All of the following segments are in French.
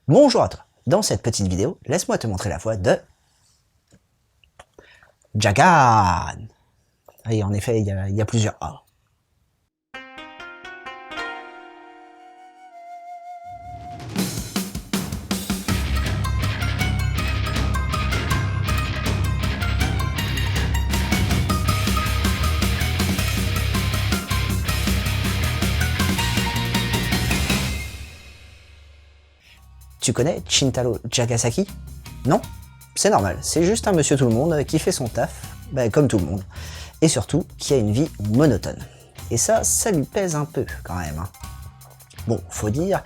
Bonjour à toi. Dans cette petite vidéo, laisse-moi te montrer la voix de Jagan. Et en effet, il y a plusieurs A. Tu connais Shintaro Jagasaki? Non? C'est normal, c'est juste un monsieur tout le monde qui fait son taf, comme tout le monde, et surtout qui a une vie monotone. Et ça lui pèse un peu quand même. Bon, faut dire,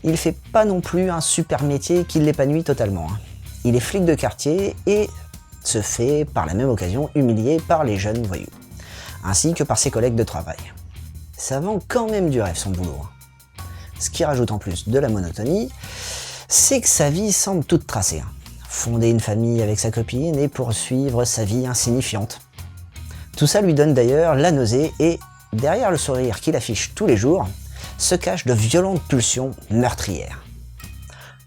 il fait pas non plus un super métier qui l'épanouit totalement. Il est flic de quartier et se fait par la même occasion humilier par les jeunes voyous, ainsi que par ses collègues de travail. Ça vend quand même du rêve son boulot. Ce qui rajoute en plus de la monotonie, c'est que sa vie semble toute tracée. Fonder une famille avec sa copine et poursuivre sa vie insignifiante. Tout ça lui donne d'ailleurs la nausée et, derrière le sourire qu'il affiche tous les jours, se cachent de violentes pulsions meurtrières.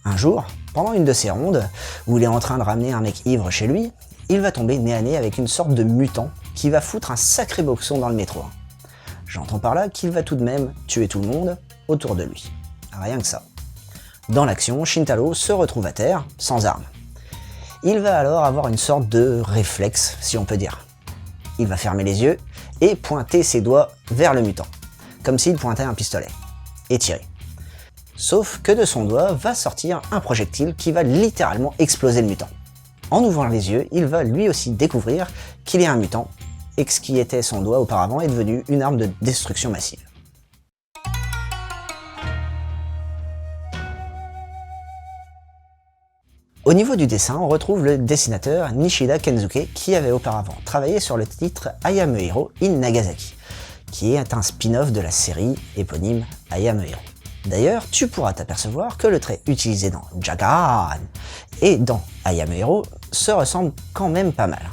Un jour, pendant une de ses rondes, où il est en train de ramener un mec ivre chez lui, il va tomber nez à nez avec une sorte de mutant qui va foutre un sacré boxon dans le métro. J'entends par là qu'il va tout de même tuer tout le monde autour de lui. Rien que ça. Dans l'action, Shintaro se retrouve à terre, sans arme. Il va alors avoir une sorte de réflexe, si on peut dire. Il va fermer les yeux et pointer ses doigts vers le mutant, comme s'il pointait un pistolet, et tirer. Sauf que de son doigt va sortir un projectile qui va littéralement exploser le mutant. En ouvrant les yeux, il va lui aussi découvrir qu'il est un mutant, et que ce qui était son doigt auparavant est devenu une arme de destruction massive. Au niveau du dessin, on retrouve le dessinateur Nishida Kensuke qui avait auparavant travaillé sur le titre I Am a Hero in Nagasaki, qui est un spin-off de la série éponyme I Am a Hero. D'ailleurs, tu pourras t'apercevoir que le trait utilisé dans Jagan et dans I Am a Hero se ressemble quand même pas mal,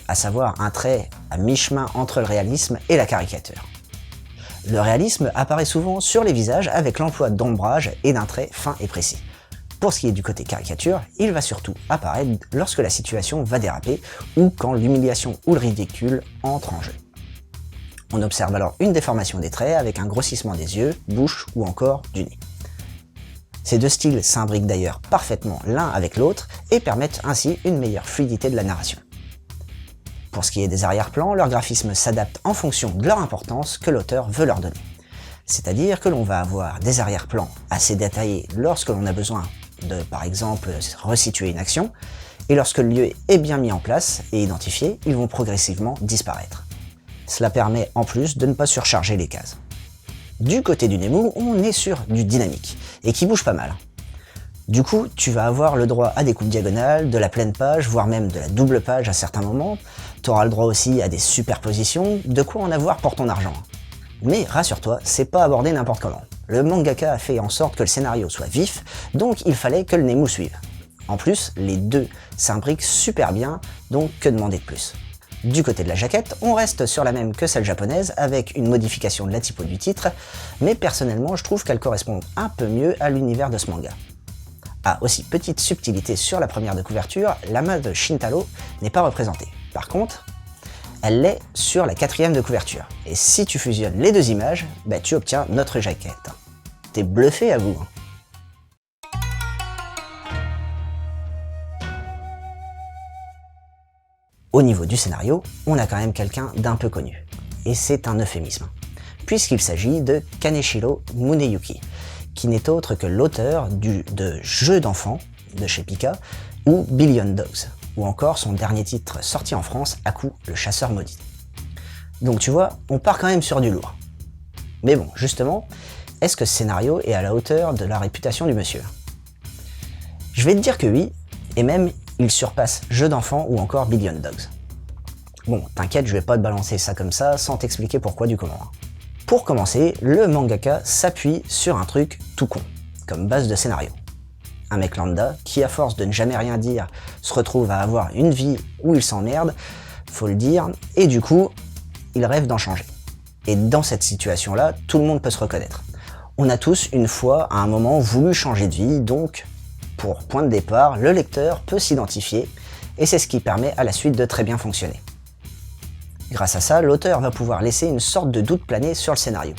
à savoir un trait à mi-chemin entre le réalisme et la caricature. Le réalisme apparaît souvent sur les visages avec l'emploi d'ombrage et d'un trait fin et précis. Pour ce qui est du côté caricature, il va surtout apparaître lorsque la situation va déraper ou quand l'humiliation ou le ridicule entre en jeu. On observe alors une déformation des traits avec un grossissement des yeux, bouche ou encore du nez. Ces deux styles s'imbriquent d'ailleurs parfaitement l'un avec l'autre et permettent ainsi une meilleure fluidité de la narration. Pour ce qui est des arrière-plans, leur graphisme s'adapte en fonction de leur importance que l'auteur veut leur donner. C'est-à-dire que l'on va avoir des arrière-plans assez détaillés lorsque l'on a besoin de, par exemple, resituer une action, et lorsque le lieu est bien mis en place et identifié, ils vont progressivement disparaître. Cela permet en plus de ne pas surcharger les cases. Du côté du Nemu, on est sur du dynamique, et qui bouge pas mal. Du coup, tu vas avoir le droit à des coupes diagonales, de la pleine page, voire même de la double page à certains moments. Tu auras le droit aussi à des superpositions, de quoi en avoir pour ton argent. Mais rassure-toi, c'est pas abordé n'importe comment. Le mangaka a fait en sorte que le scénario soit vif, donc il fallait que le Nemu suive. En plus, les deux s'imbriquent super bien, donc que demander de plus. Du côté de la jaquette, on reste sur la même que celle japonaise, avec une modification de la typo du titre, mais personnellement je trouve qu'elle correspond un peu mieux à l'univers de ce manga. Ah, aussi, petite subtilité sur la première de couverture, la main de Shintaro n'est pas représentée. Par contre, elle l'est sur la quatrième de couverture. Et si tu fusionnes les deux images, tu obtiens notre jaquette. T'es bluffé à vous. Au niveau du scénario, on a quand même quelqu'un d'un peu connu. Et c'est un euphémisme, puisqu'il s'agit de Kaneshiro Muneyuki, qui n'est autre que l'auteur de Jeux d'enfants de chez Pika ou Billion Dogs, ou encore son dernier titre sorti en France, Aku, le chasseur maudit. Donc tu vois, on part quand même sur du lourd. Mais bon, justement, est-ce que ce scénario est à la hauteur de la réputation du monsieur? Je vais te dire que oui, et même il surpasse Jeux d'enfants ou encore Billion Dogs. Bon, t'inquiète, je vais pas te balancer ça comme ça sans t'expliquer pourquoi du comment. Pour commencer, le mangaka s'appuie sur un truc tout con, comme base de scénario. Un mec lambda qui, à force de ne jamais rien dire, se retrouve à avoir une vie où il s'emmerde, faut le dire, et du coup, il rêve d'en changer. Et dans cette situation-là, tout le monde peut se reconnaître. On a tous, une fois, à un moment, voulu changer de vie, donc Pour point de départ, le lecteur peut s'identifier et c'est ce qui permet à la suite de très bien fonctionner. Grâce à ça, l'auteur va pouvoir laisser une sorte de doute planer sur le scénario.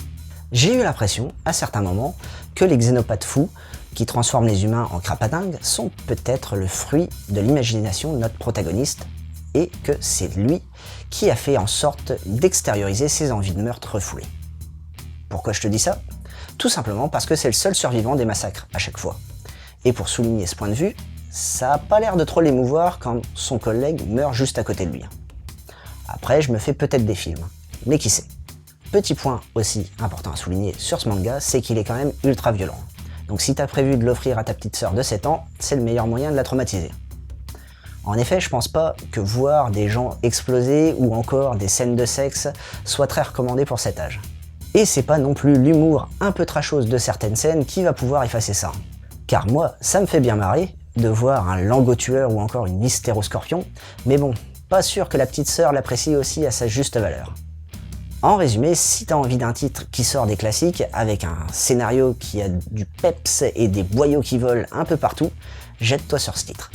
J'ai eu l'impression, à certains moments, que les xénopathes fous, qui transforment les humains en crapatingues, sont peut-être le fruit de l'imagination de notre protagoniste, et que c'est lui qui a fait en sorte d'extérioriser ses envies de meurtre refoulées. Pourquoi je te dis ça? Tout simplement parce que c'est le seul survivant des massacres à chaque fois. Et pour souligner ce point de vue, ça a pas l'air de trop l'émouvoir quand son collègue meurt juste à côté de lui. Après, je me fais peut-être des films, mais qui sait. Petit point aussi important à souligner sur ce manga, c'est qu'il est quand même ultra violent. Donc si t'as prévu de l'offrir à ta petite sœur de 7 ans, c'est le meilleur moyen de la traumatiser. En effet, je pense pas que voir des gens exploser ou encore des scènes de sexe soit très recommandé pour cet âge. Et c'est pas non plus l'humour un peu trashos de certaines scènes qui va pouvoir effacer ça. Car moi, ça me fait bien marrer de voir un langotueur ou encore une hystéroscorpion, mais bon, pas sûr que la petite sœur l'apprécie aussi à sa juste valeur. En résumé, si t'as envie d'un titre qui sort des classiques, avec un scénario qui a du peps et des boyaux qui volent un peu partout, jette-toi sur ce titre.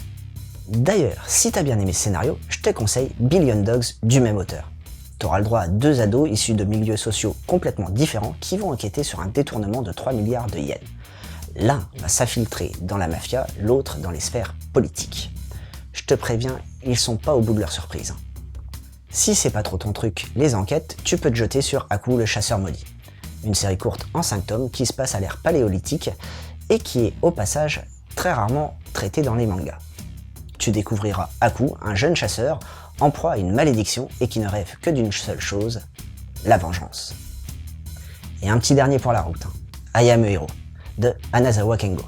D'ailleurs, si t'as bien aimé ce scénario, je te conseille Billion Dogs du même auteur. T'auras le droit à 2 ados issus de milieux sociaux complètement différents qui vont enquêter sur un détournement de 3 milliards de yens. L'un va s'infiltrer dans la mafia, l'autre dans les sphères politiques. Je te préviens, ils sont pas au bout de leur surprise. Si c'est pas trop ton truc, les enquêtes, tu peux te jeter sur Aku le chasseur maudit. Une série courte en 5 tomes qui se passe à l'ère paléolithique et qui est au passage très rarement traitée dans les mangas. Tu découvriras Aku, un jeune chasseur, en proie à une malédiction et qui ne rêve que d'une seule chose, la vengeance. Et un petit dernier pour la route, I Am a Hero, de Anazawa Kengo,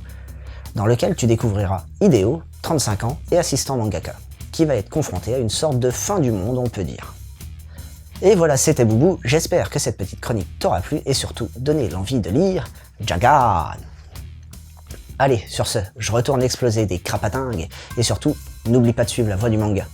dans lequel tu découvriras Hideo, 35 ans et assistant mangaka, qui va être confronté à une sorte de fin du monde, on peut dire. Et voilà, c'était Boubou, j'espère que cette petite chronique t'aura plu et surtout donné l'envie de lire Jagan. Allez, sur ce, je retourne exploser des crapatingues et surtout, n'oublie pas de suivre la voie du manga.